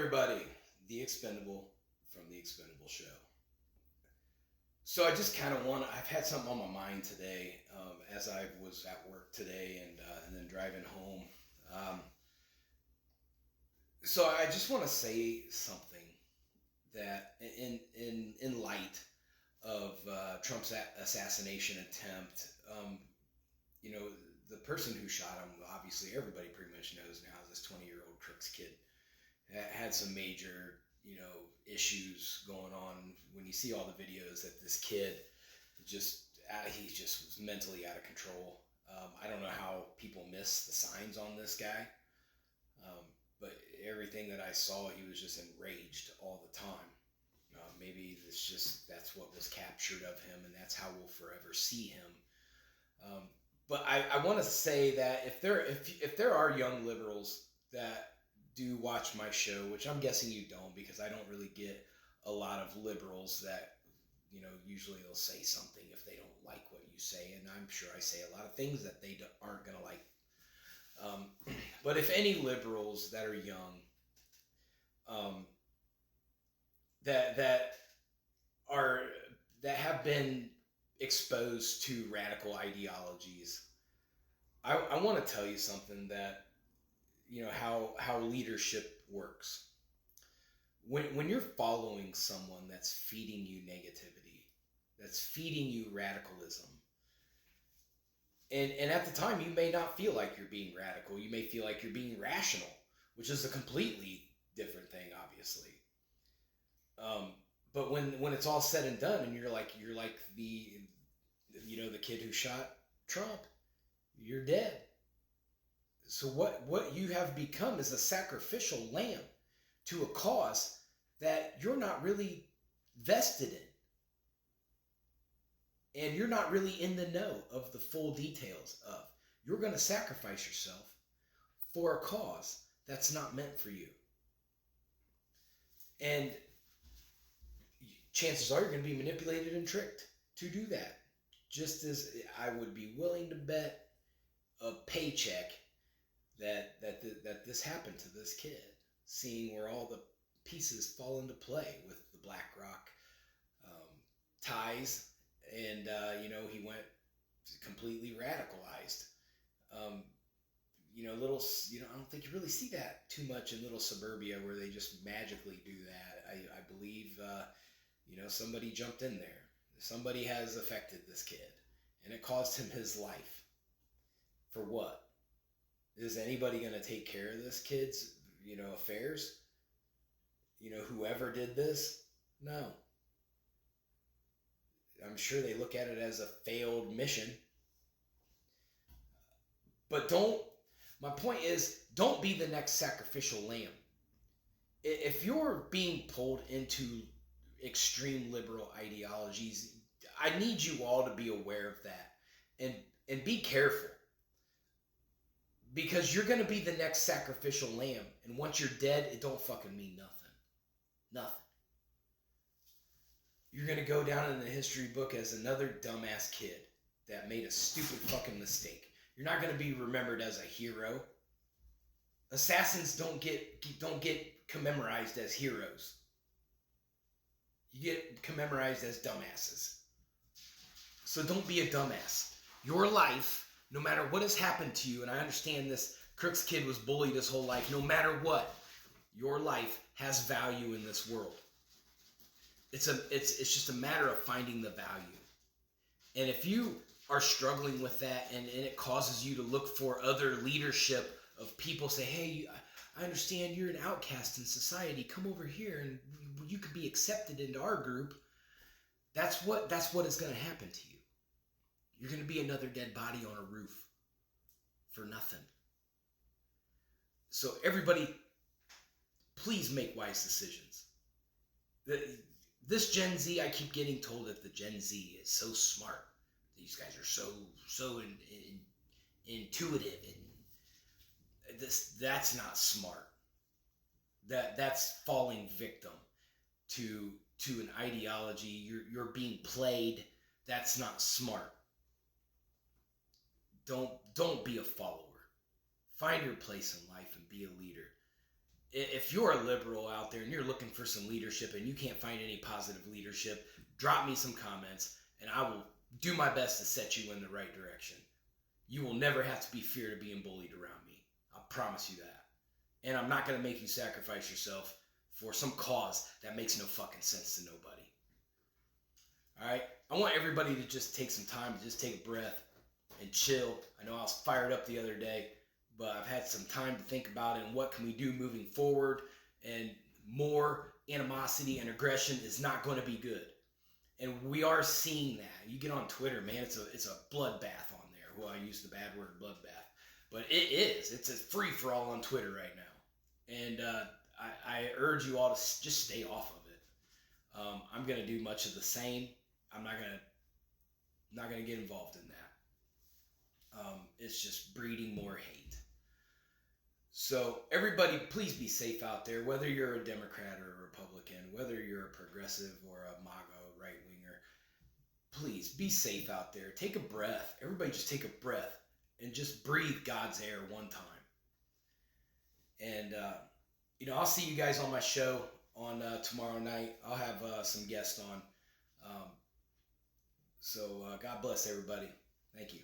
everybody, the Expendable from the Expendable Show. So I just kind of I've had something on my mind today as I was at work today and then driving home. So I just want to say something that in light of Trump's assassination attempt, the person who shot him, obviously everybody pretty much knows now, this 20-year-old Crooks kid had some major, issues going on. When you see all the videos that this kid he just was mentally out of control. I don't know how people miss the signs on this guy, but everything that I saw, he was just enraged all the time. Maybe that's what was captured of him, and that's how we'll forever see him. But I want to say that if there are young liberals that do watch my show, which I'm guessing you don't, because I don't really get a lot of liberals that, usually they'll say something if they don't like what you say, and I'm sure I say a lot of things that they aren't going to like. But if any liberals that are young, that have been exposed to radical ideologies, I want to tell you something that, how leadership works. When you're following someone that's feeding you negativity, that's feeding you radicalism, and at the time you may not feel like you're being radical, you may feel like you're being rational, which is a completely different thing, obviously. But when it's all said and done, and you're like the kid who shot Trump, you're dead. So what you have become is a sacrificial lamb to a cause that you're not really vested in. And you're not really in the know of the full details of. You're going to sacrifice yourself for a cause that's not meant for you. And chances are you're going to be manipulated and tricked to do that. Just as I would be willing to bet a paycheck that this happened to this kid, seeing where all the pieces fall into play with the BlackRock ties, and he went completely radicalized. I don't think you really see that too much in little suburbia where they just magically do that. I believe somebody jumped in there. Somebody has affected this kid, and it cost him his life. For what? Is anybody going to take care of this kid's, affairs? Whoever did this? No. I'm sure they look at it as a failed mission. But my point is, don't be the next sacrificial lamb. If you're being pulled into extreme liberal ideologies, I need you all to be aware of that and be careful. Because you're going to be the next sacrificial lamb. And once you're dead, it don't fucking mean nothing. Nothing. You're going to go down in the history book as another dumbass kid that made a stupid fucking mistake. You're not going to be remembered as a hero. Assassins don't get commemorized as heroes. You get commemorized as dumbasses. So don't be a dumbass. Your life, no matter what has happened to you, and I understand this Crooks kid was bullied his whole life, no matter what, your life has value in this world. It's just a matter of finding the value. And if you are struggling with that and it causes you to look for other leadership of people, say, hey, I understand you're an outcast in society, come over here and you could be accepted into our group, that's what is going to happen to you. You're going to be another dead body on a roof for nothing. So everybody, please make wise decisions. This Gen Z, I keep getting told that the Gen Z is so smart. These guys are so intuitive, and that's not smart. That's falling victim to an ideology. You're being played. That's not smart. Don't be a follower. Find your place in life and be a leader. if you're a liberal out there and you're looking for some leadership and you can't find any positive leadership, drop me some comments and I will do my best to set you in the right direction. You will never have to be feared of being bullied around me. I promise you that. And I'm not going to make you sacrifice yourself for some cause that makes no fucking sense to nobody. All right? I want everybody to just take some time to just take a breath and chill. I know I was fired up the other day, but I've had some time to think about it and what can we do moving forward. And more animosity and aggression is not going to be good. And we are seeing that. You get on Twitter, man, it's a bloodbath on there. Well, I use the bad word bloodbath. But it is. It's a free-for-all on Twitter right now. And I urge you all to just stay off of it. I'm going to do much of the same. I'm not gonna get involved in that. It's just breeding more hate. So everybody, please be safe out there, whether you're a Democrat or a Republican, whether you're a progressive or a MAGA right-winger. Please be safe out there. Take a breath. Everybody just take a breath and just breathe God's air one time. And, I'll see you guys on my show on tomorrow night. I'll have some guests on. So God bless everybody. Thank you.